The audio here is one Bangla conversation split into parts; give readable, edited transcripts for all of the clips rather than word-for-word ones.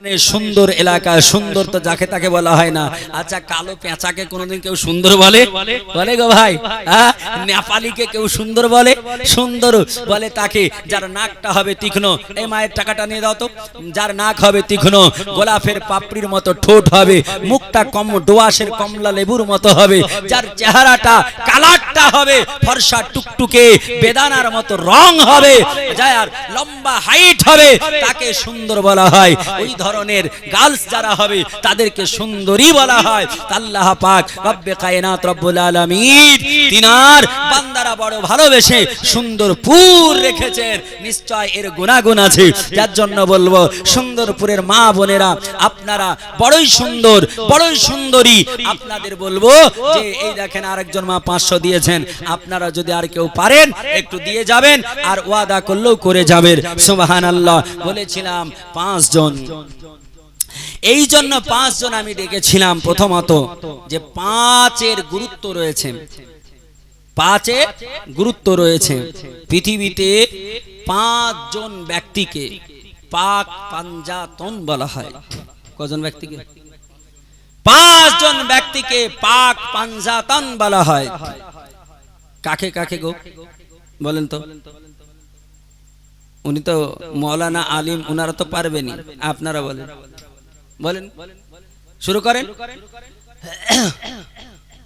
সুন্দর এলাকা সুন্দর তো যাকে তাকে বলা হয় না। আচ্ছা, কালো পেঁচাকে কোনোদিন কেউ সুন্দর বলে? বলে গো ভাই? হ্যাঁ, নেপালিকে কেউ সুন্দর বলে? সুন্দর বলে তাকে যার নাকটা হবে তীক্ষ্ণ। এই মায়ের টাকাটা নিয়ে দাও তো। যার নাক হবে তীক্ষ্ণ, গোলাপের পাপড়ির মতো ঠোঁট হবে, মুখটা ডোয়াশের কমলা লেবুর মতো হবে, যার চেহারাটা কালারটা হবে ফর্সা টুকটুকে বেদানার মতো রং হবে, যার লম্বা হাইট হবে, তাকে সুন্দর বলা হয়। ওই ধরনের গার্লস যারা হবে তাদেরকে সুন্দরী বলা হয়। আল্লাহ পাক রব্বে কায়নাত রব্বুল আলামিন তিনার বান্দারা বড় ভালোবেসে সুন্দরপুর রেখেছেন। নিশ্চয় এর গুণাগুণ আছে, যার জন্য বলবো সুন্দরপুরের মা বোনেরা আপনারা বড়ই সুন্দর, বড়ই সুন্দরী। আপনাদের বলবো যে এই দেখেন আরেকজন মা 500 দিয়েছেন, আপনারা যদি আর কেউ পারেন একটু দিয়ে যাবেন, আর ওয়াদা করলেও করে যাবেন। সুবহানাল্লাহ। বলেছিলাম 5 জন, এই জন্য 5 জন আমি ডেকেছিলাম। প্রথমত যে 5-এর গুরুত্ব রয়েছে, 5-এর গুরুত্ব রয়েছে। পৃথিবীতে 5 জন ব্যক্তিকে পাক পাঞ্জাতন বলা হয়। কজন ব্যক্তিকে? 5 জন ব্যক্তিকে পাক পাঞ্জাতন বলা হয়। কাকে কাকে গো বলেন তো? উনি তো মৌলানা আলিম, উনারা তো পারবেনি, আপনারা বলেন বলেন। শুরু করেন।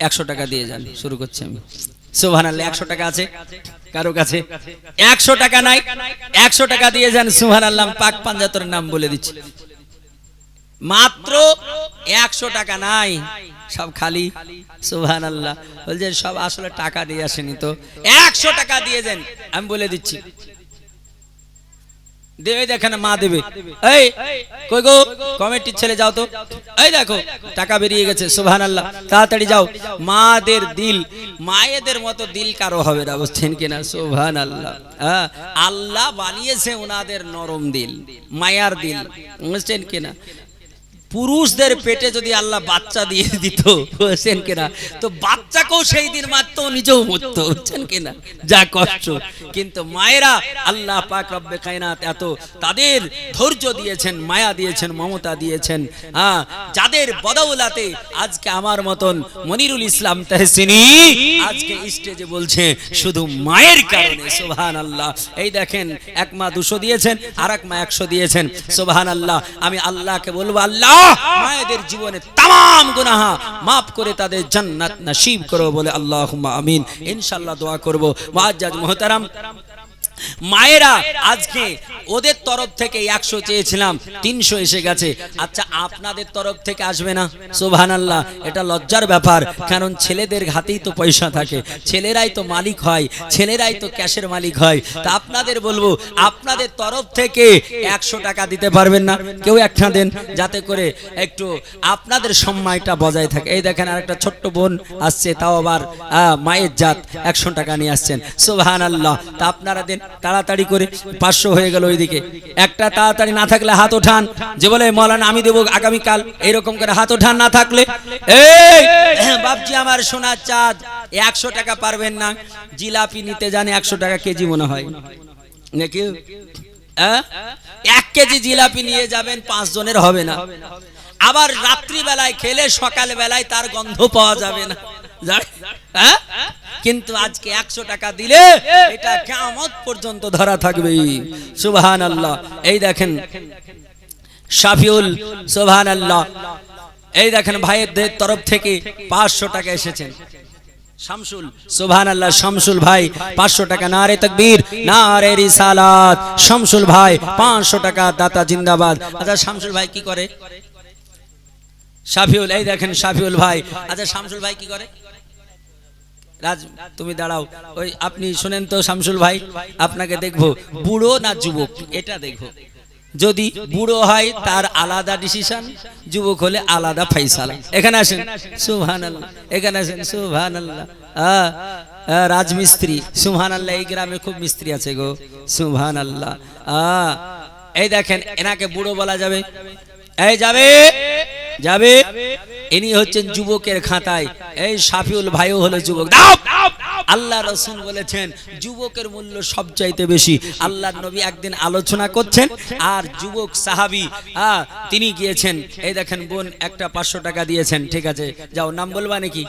100 টাকা দিয়ে যান। শুরু করছি আমি। সুবহানাল্লাহ। 100 টাকা আছে কারো কাছে? 100 টাকা নাই? 100 টাকা দিয়ে যান। সুবহানাল্লাহ। পাক পাঞ্জাতনের নাম বলে দিচ্ছি। মাত্র 100 টাকা নাই, সব খালি। সুবহানাল্লাহ। বলছে সব আসলে টাকা দিয়ে আসেনি তো। 100 টাকা দিয়ে যান, আমি বলে দিচ্ছি। দেবে দেখেন মা দেবে। এই কই গো কমিটির ছেলে, যাও তো। এই দেখো টাকা বেরিয়ে গেছে। সুবহানাল্লাহ। তাড়াতাড়ি যাও। মাদের দিল, মায়েদের মতো দিল কারো হবে না, বুঝছেন কিনা? সুবহানাল্লাহ। আল্লাহ বানিয়েছে ওনাদের নরম দিল, মায়ার দিল, বুঝছেন কিনা? পুরুষদের পেটে যদি আল্লাহ বাচ্চা দিয়ে দিত, বুঝছেন কিনা, তো বাচ্চাকেও সেই দিন মারত, নিজেও মরত, বুঝছেন কিনা? যা কষ্ট। কিন্তু মায়েরা আল্লাহ পাক রব্বে কায়নাত এত তাদের ধৈর্য দিয়েছেন, মায়া দিয়েছেন, মমতা দিয়েছেন, যাদের বদৌলতে আজকে আমার মতন মনিরুল ইসলাম তাহসিনী আজকে স্টেজে বলছে শুধু মায়ের কারণে। সুবহানাল্লাহ। এই দেখেন এক মা 200 দিয়েছেন, আর এক মা 100 দিয়েছেন। সুবহানাল্লাহ। আমি আল্লাহকে বলবো, আল্লাহ মায়েদের জীবনে तमाम গুনাহ maaf করে তাদের জান্নাত নসিব করো বলে আল্লাহুম্মা আমিন। ইনশাআল্লাহ দোয়া করব। মুআজ্জাজ মুহতারাম মায়েরা, আজকে ওদের তরফ থেকে 100 চেয়েছিলাম, 300 এসে গেছে। আচ্ছা, আপনাদের তরফ থেকে আসবে না? সুবহানাল্লাহ। এটা লজ্জার ব্যাপার, কারণ ছেলেদের হাতেই তো পয়সা থাকে, ছেলেরাই তো মালিক হয়, ছেলেরাই তো ক্যাশের মালিক হয়। তা আপনাদের বলবো, আপনাদের তরফ থেকে 100 টাকা দিতে পারবেন না? কেউ একটা দেন, যাতে করে একটু আপনাদের সম্মানটা বজায় থাকে। এই দেখেন আরেকটা ছোট্ট বোন আসছে, তাও আবার মায়ের জাত, 100 টাকা নিয়ে আসছেন। সুবহানাল্লাহ। তা আপনারা দেন তাড়াতাড়ি করে। 500 হয়ে গেল। ওইদিকে একটা তাড়াতাড়ি না থাকলে হাত ওঠান, যে বলে মৌলানা আমি দেবো আগামীকাল, এইরকম করে হাত ওঠান। না থাকলে এই বাপজি আমার সোনার চাঁদ, 100 টাকা পারবেন না? জিলাপি নিতে জানে 100 টাকা কেজি মনে হয় নাকি? 1 কেজি জিলাপি নিয়ে যাবেন, 5 জনের হবে না। আবার রাত্রি বেলায় খেলে সকাল বেলায় তার গন্ধ পাওয়া যাবে না। কিন্তু আজকে 100 টাকা দিলে এটা কিয়ামত পর্যন্ত ধরা থাকবে। সুবহানাল্লাহ। এই দেখেন শাফিউল, সুবহানাল্লাহ। এই দেখেন ভাইয়ের তরফ থেকে 500 টাকা এসেছেন। শামসুল, সুবহানাল্লাহ। শামসুল ভাই 500 টাকা। নারে তাকবীর, নারে রিসালাত। শামসুল ভাই 500 টাকা, দাতা জিন্দাবাদ। আচ্ছা শামসুল ভাই কি করে? শাফিউল, এই দেখেন শাফিউল ভাই। আচ্ছা শামসুল ভাই কি করে? রাজ তুমি দাঁড়াও, ওই আপনি শুনেন তো শামসুল ভাই, আপনাকে দেখবো বুড়ো না যুবক এটা দেখবো। যদি বুড়ো হয় তার আলাদা ডিসিশন, যুবক হলে আলাদা ফাইসালা। এখানে আসেন। সুবহানাল্লাহ। এখানে আসেন। সুবহানাল্লাহ। রাজমিস্ত্রি। সুবহানাল্লাহ। এই গ্রামে খুব মিস্ত্রি আছে গো। সুবহানাল্লাহ। এই দেখেন এনাকে বুড়ো বলা যাবে? এই যাবে যাবে। ইনি হচ্ছেন যুবকের খাতায়। এই শাফিউল ভাইও হলো যুবক। দাও আল্লাহ রাসূল বলেছেন যুবকের মূল্য সবচাইতে বেশি। আল্লাহর নবী একদিন আলোচনা করছেন আর যুবক সাহাবী তিনি গিয়েছেন, এই দেখেন বোন একটা 500 টাকা দিয়েছেন, ঠিক আছে যাও, নাম বলবা নাকি?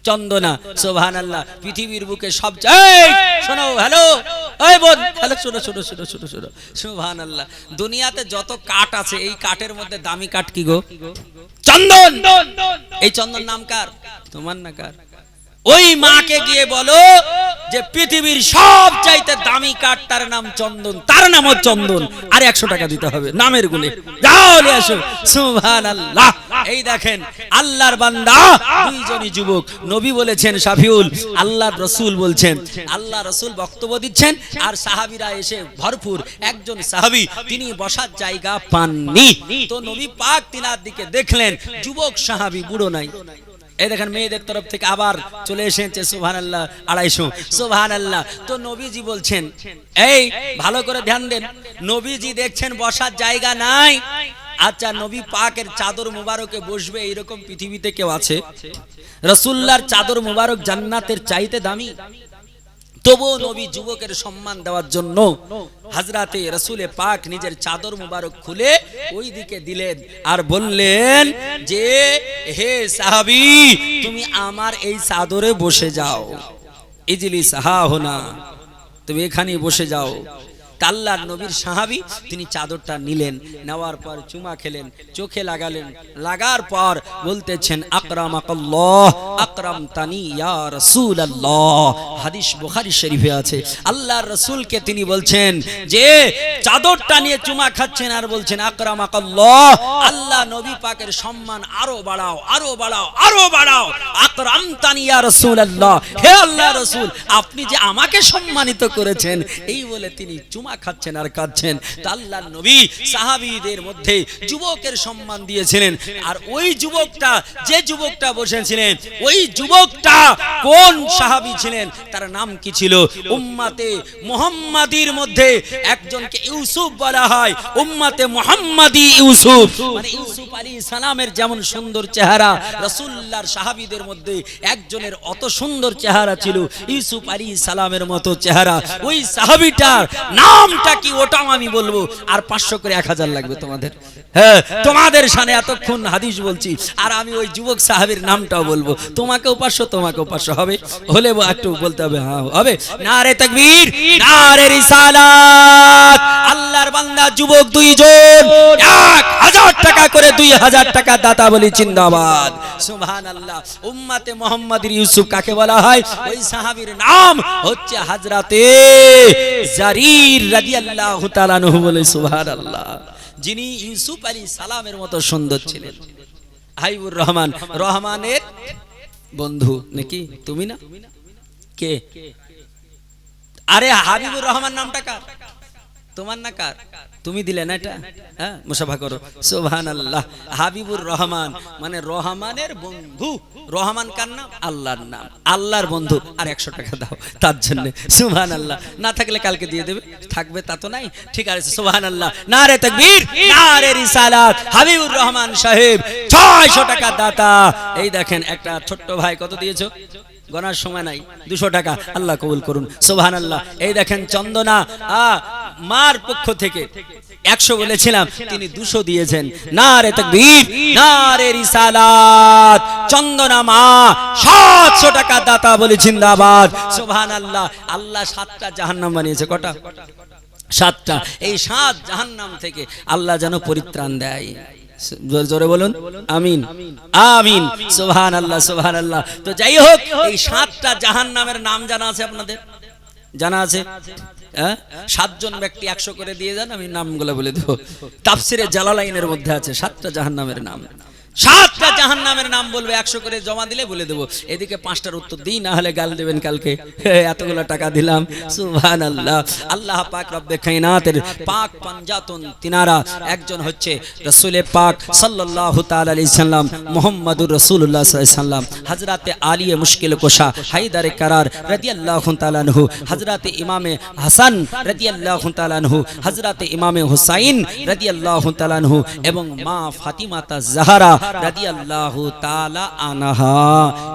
চন্দনা। সুবহানাল্লাহ। পৃথিবীর বুকে সবচেয়ে শোনো, হ্যালো এই বোন, হ্যালো শোনো শোনো শোনো শোনো শোনো, সুবহানাল্লাহ। দুনিয়াতে যত কাঠ আছে এই কাঠের মধ্যে দামি কাঠ কি গো? চন্দন। এই চন্দন নাম কার? তোমার না কার? ওই মাকে গিয়ে বলো যে পৃথিবীর সবচাইতে দামি কাঠ তার নাম চন্দন, তার নামও চন্দন, আর 100 টাকা দিতে হবে নামের গুণে। যাও নিয়ে আসো। সুবহানাল্লাহ। এই দেখেন আল্লাহর বান্দা দুইজনই যুবক। নবী বলেছেন শাফিউল, আল্লাহর রাসূল বলছেন, আল্লাহ রাসূল বক্তব্য দিচ্ছেন আর সাহাবীরা এসে ভরপুর। একজন সাহাবী তিনি বসার জায়গা পাননি, তো নবী পাক তিনার দিকে দেখলেন, যুবক সাহাবী, বুড়ো নাই। এই দেখেন মেয়েদের তরফ থেকে আবার চলে এসেছে সুবহানাল্লাহ 250। সুবহানাল্লাহ। তো নবীজি বলছেন, এই ভালো করে ধ্যান দেন, নবীজি দেখছেন বসার জায়গা নাই। আচ্ছা, নবী পাকের চাদর মুবারকে বসবে এইরকম পৃথিবীতে কেউ আছে? রাসূলুল্লাহর চাদর মুবারক জান্নাতের চাইতে দামি। তবুও নবী যুবকের সম্মান দেওয়ার জন্য হযরতে রাসূলে পাক নিজের চাদর মুবারক খুলে ওই দিকে দিলেন আর বললেন যে হে সাহাবী, তুমি আমার এই চাদরে বসে যাও। ইজলিস হা হোনা, তুমি এখানেই বসে যাও। আল্লাহর নবীর সাহাবী তিনি চাদরটা নিলেন, নেওয়ার পর চুমা খেলেন, চোখে লাগালেন, লাগার পর বলতেছেন আকরামাকাল্লাহ আকরামতানি ইয়া রাসূলুল্লাহ। হাদিস বুখারী শরীফে আছে। আল্লাহর রাসূলকে তিনি বলছেন যে চাদরটা নিয়ে চুমা খাচ্ছেন আর বলছেন আকরামাকাল্লাহ, আল্লাহ নবী পাকের সম্মান আরো বাড়াও, আরো বাড়াও, আরো বাড়াও। আকরামতানি ইয়া রাসূলুল্লাহ, হে আল্লাহর রাসূল আপনি যে আমাকে সম্মানিত করেছেন, এই বলে তিনি চুমা খাচ্ছেন আর কাঁদছেন। তা আল্লাহর নবী সাহাবীদের মধ্যে যুবকের সম্মান দিয়েছিলেন। আর ওই যুবকটা, যে যুবকটা বসেছিলেন, ওই যুবকটা কোন সাহাবী ছিলেন, তার নাম কি ছিল? উম্মতে মুহাম্মাদির মধ্যে একজনকে ইউসুফ বলা হয়। উম্মতে মুহাম্মাদি ইউসুফ, মানে ইউসুফ আলাইহিস সালামের যেমন সুন্দর চেহারা, রাসূলুল্লাহর সাহাবীদের মধ্যে একজনের অত সুন্দর চেহারা ছিল, ইউসুফ আলাইহিস সালামের মতো চেহারা। ওই সাহাবীটার নামটা কি ওটাও আমি বলবো, আর 500 করে 1000 লাগবে তোমাদের। হ্যাঁ, তোমাদের সামনে এতক্ষণ হাদিস বলছি আর আমি ওই যুবক সাহাবীর নামটাও বলবো। তোমাকেও 500, তোমাকেও 500 হবে, হলে একটু বলতে হবে, হ্যাঁ হবে। নারে তাকবীর, নারে রিসালাত। আল্লাহর বান্দা যুবক দুইজন 1000 টাকা করে 2000 টাকা দাতা বলি জিন্দাবাদ। সুবহানাল্লাহ। উম্মতে মুহাম্মাদির ইউসুফ কাকে বলা হয়? ওই সাহাবীর নাম হচ্ছে হযরতে জারির রাদিয়াল্লাহু তাআলা আনহু। বলে সুবহানাল্লাহ। যিনি ইউসুফ আলাইহিস সালামের মতো সুন্দর ছিলেন। হাবিবুর রহমান, রহমানের বন্ধু নাকি? তুমি না? কে? আরে হাবিবুর রহমান নামটা কার? তোমার না কার? তুমি দিলে না এটা? হ্যাঁ, মুসাফা করো। সুবহানাল্লাহ। হাবিবুর রহমান মানে রহমানের বন্ধু। রহমান কার নাম? আল্লাহর নাম। আল্লাহর বন্ধু। আর 100 টাকা দাও তার জন্য। সুবহানাল্লাহ। না থাকলে কালকে দিয়ে দেবে, থাকবে তা তো নাই। ঠিক আছে। সুবহানাল্লাহ। নারে তাকবীর, নারে রিসালাত। হাবিবুর রহমান সাহেব 600 টাকা দাতা। এই দেখেন একটা ছোট্ট ভাই কত দিয়েছো? গনার সময় নাই, 200 টাকা। আল্লাহ কবুল করুন। সুবহানাল্লাহ। এই দেখেন চন্দনা মার পক্ষ থেকে 100 বলেছিলাম, তিনি 200 দিয়েছেন। নারে তাকবীর, নারে রিসালাত। চন্দনা মা 700 টাকা দাতা বলে জিন্দাবাদ। সুবহানাল্লাহ। আল্লাহ 7টা জাহান্নাম বানিয়েছে। কটা? 7টা। এই 7 জাহান্নাম থেকে আল্লাহ যেন পরিত্রাণ দেয়। জোরে বলুন আমিন, আমিন। সুবহানাল্লাহ, সুবহানাল্লাহ। তো যাই হোক, এই 7টা জাহান্নামের নাম জানা আছে আপনাদের? জানা আছে? 7 জন ব্যক্তি 100 করে দিয়ে যান, আমি নামগুলো বলে দেব। তাফসিরে জালালাইনের মধ্যে আছে 7টা জাহান্নামের নাম। 7টা জাহান্নামের নাম বলবে, 100 করে জমা দিলে বলে দেবো। এদিকে 5টার উত্তর দিই, না হলে গাল দেবেন কালকে। এতগুলো টাকা দিলাম। সুবহানাল্লাহ। আল্লাহ পাক রব্বে কায়নাতের পাক পাঞ্জাতন তিনারা একজন হচ্ছে রাসূলে পাক সাল্লাল্লাহু তাআলা আলাইহি সাল্লাম, মুহাম্মাদুর রাসূলুল্লাহ সাল্লাল্লাহু আলাইহি সাল্লাম, হযরতে আলিয়ে মুশকিল কোশা হায়দারে কারার রাদিয়াল্লাহু তাআলা আনহু, হযরতে ইমামে হাসান রাদিয়াল্লাহু তাআলা আনহু, হযরতে ইমামে হুসাইন রাদিয়াল্লাহু তাআলা আনহু এবং মা ফাতিমা তা জাহরা রাদিয়াল্লাহু তাআলা আনহা।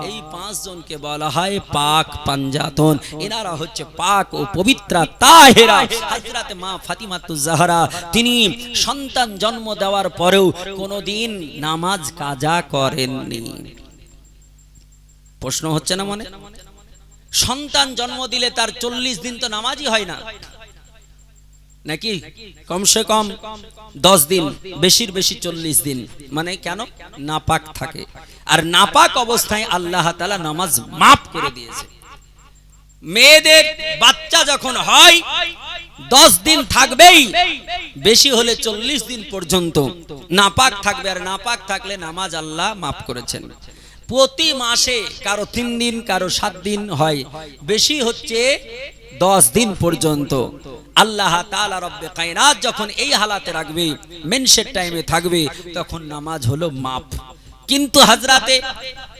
এই পাঁচজনকে বলা হয় পাক পাঞ্জাতন। এনারা হচ্ছে পাক ও পবিত্রা তাহেরা। হযরত মা ফাতিমাতুজ জাহরা তিনি সন্তান জন্ম দেওয়ার পরেও কোনোদিন নামাজ কাজা করেননি। প্রশ্ন হচ্ছে না মনে? সন্তান জন্ম দিলে তার 40 দিন তো নামাজই হয় না নাকি? কমসে কম 10 দিন, বেশির বেশি 40 দিন। মানে কেন? নাপাক থাকে। আর নাপাক অবস্থায় আল্লাহ তাআলা নামাজ মাফ করে দিয়েছে। মেয়েদের বাচ্চা যখন হয় 10 দিন থাকবেই, বেশি হলে 40 দিন পর্যন্ত নাপাক থাকবে। আর নাপাক থাকলে নামাজ আল্লাহ মাফ করেছেন। প্রতি মাসে কারো 3 দিন, কারো 7 দিন হয়, বেশি হচ্ছে 10 দিন পর্যন্ত। আল্লাহ তাআলা রব্বে কায়নাত যখন এই হালাতে রাখবে, মেনসের টাইমে থাকবে, তখন নামাজ হলো মাফ। কিন্তু হযরতে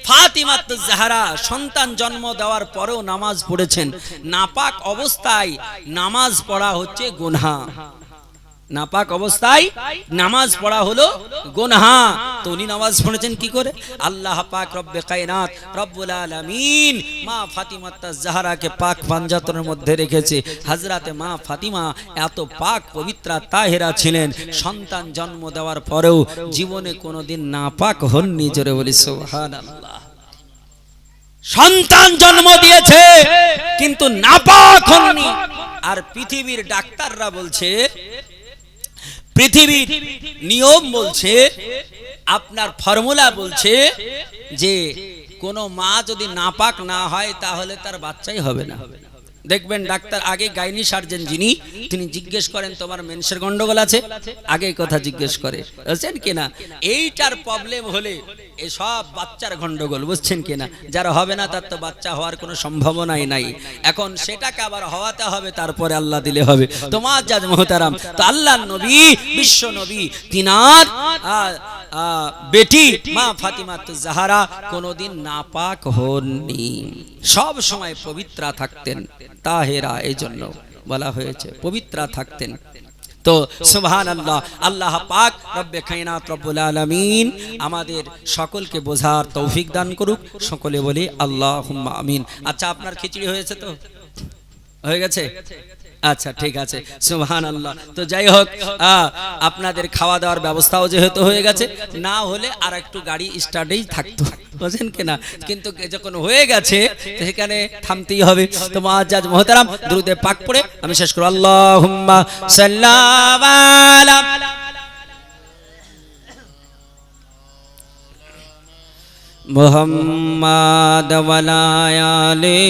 ফাতিমাতুজ জাহরা সন্তান জন্ম দেওয়ার পরেও নামাজ পড়েছেন। নাপাক অবস্থায় নামাজ পড়া হচ্ছে গুনাহ। নাপাক অবস্থায় নামাজ পড়া হলো গুনাহ। তো উনি নামাজ পড়েছেন কি করে? আল্লাহ পাক রব্বে কায়নাত রব্বুল আলামিন মা ফাতিমাতুজ জাহরাকে পাক পাঞ্জাতনের মধ্যে রেখেছে। হযরতে মা ফাতিমা এত পাক পবিত্রা তাহেরা ছিলেন, সন্তান জন্ম দেওয়ার পরেও জীবনে কোনোদিন নাপাক হননি। জোরে বলি সুবহানাল্লাহ। সন্তান জন্ম দিয়েছে কিন্তু নাপাক হননি। আর পৃথিবীর ডাক্তাররা বলছে, পৃথিবীর নিয়ম বলছে, আপনার ফর্মুলা বলছে যে কোন মা যদি নাপাক না হয় তাহলে তার বাচ্চাই হবে না। দেখবেন ডাক্তার আগে গাইনি সার্জন যিনি, তিনি জিজ্ঞেস করেন তোমার মেন্সের গন্ডগোল আছে, আগে কথা জিজ্ঞেস করে, বুঝছেন কিনা? এইটার প্রবলেম হলে এসব বাচ্চার গন্ডগোল, বুঝছেন কিনা? যারা হবে না তার তো বাচ্চা হওয়ার কোনো সম্ভাবনাই নাই। এখন সেটাকে আবার হওয়াতে হবে, তারপরে আল্লাহ দিলে হবে। তো মুআজ্জাজ মুহতারাম, তো আল্লাহর নবী, বিশ্ব নবী, তিনার বেটি মা ফাতিমাতুজ জাহরা কোনোদিন নাপাক হননি, সব সময় পবিত্রা থাকতেন, তাহেরা এই জন্য বলা হয়েছে, পবিত্রা থাকতেন। তো সুবহানাল্লাহ, আল্লাহ পাক রব্বে কায়নাত রব্বুল আলামিন আমাদের সকলকে বোঝার তৌফিক দান করুক। সকলে বলি আল্লাহুম্মা আমিন। আচ্ছা, আপনার খিচুড়ি হয়েছে তো? হয়ে গেছে? আচ্ছা, ঠিক আছে, সুবহানাল্লাহ। তো যাই হোক, আপনাদের খাওয়া দাওয়ার ব্যবস্থাও যেহেতু হয়ে গেছে, না হলে আর একটু গাড়ি স্টার্টেই থাকতো, বুঝছেন কিনা? কিন্তু যখন হয়ে গেছে সেখানে থামতেই হবে। তো মুআজ্জাজ মুহতারাম, দুরূদে পাক পড়ে আমি শেষ করব। আল্লাহুম্মা সাল্লাল্লাহু আলা মুহাম্মাদ ওয়ালা আলি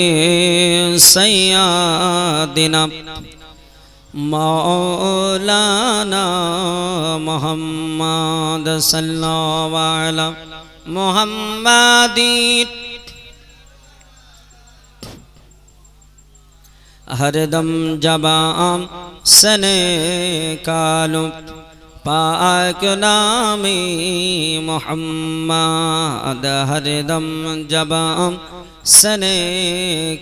সাইয়্যিদিনা মাওলানা মুহাম্মাদ সাল্লাল্লাহু আলা মুহাম্মাদিন হরদম জবাম সনে কালু পাক নামে মুহাম্মাদ হরদম জবাম সনে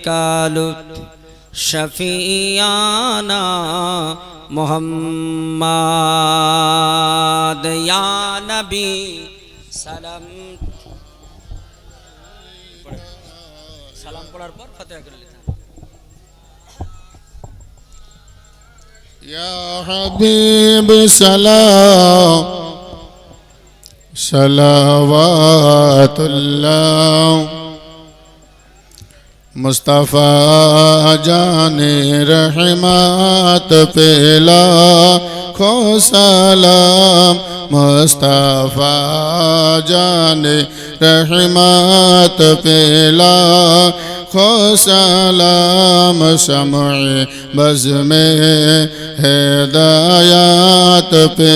কালু শফিয়ানা মুহাম্মাদ ইয়া নবী সালাম। সালাম পড়ার পর ফাতিহা করে নিতে হবে। ইয়া হাবিব সালাম সালাওয়াতুল্লাহ मुस्तफ़ा जाने रहमत पे लाखो सलाम। मुस्तफ़ा जाने रहमत पे लाखो सलाम। शम्अ बज़्म हिदायत पे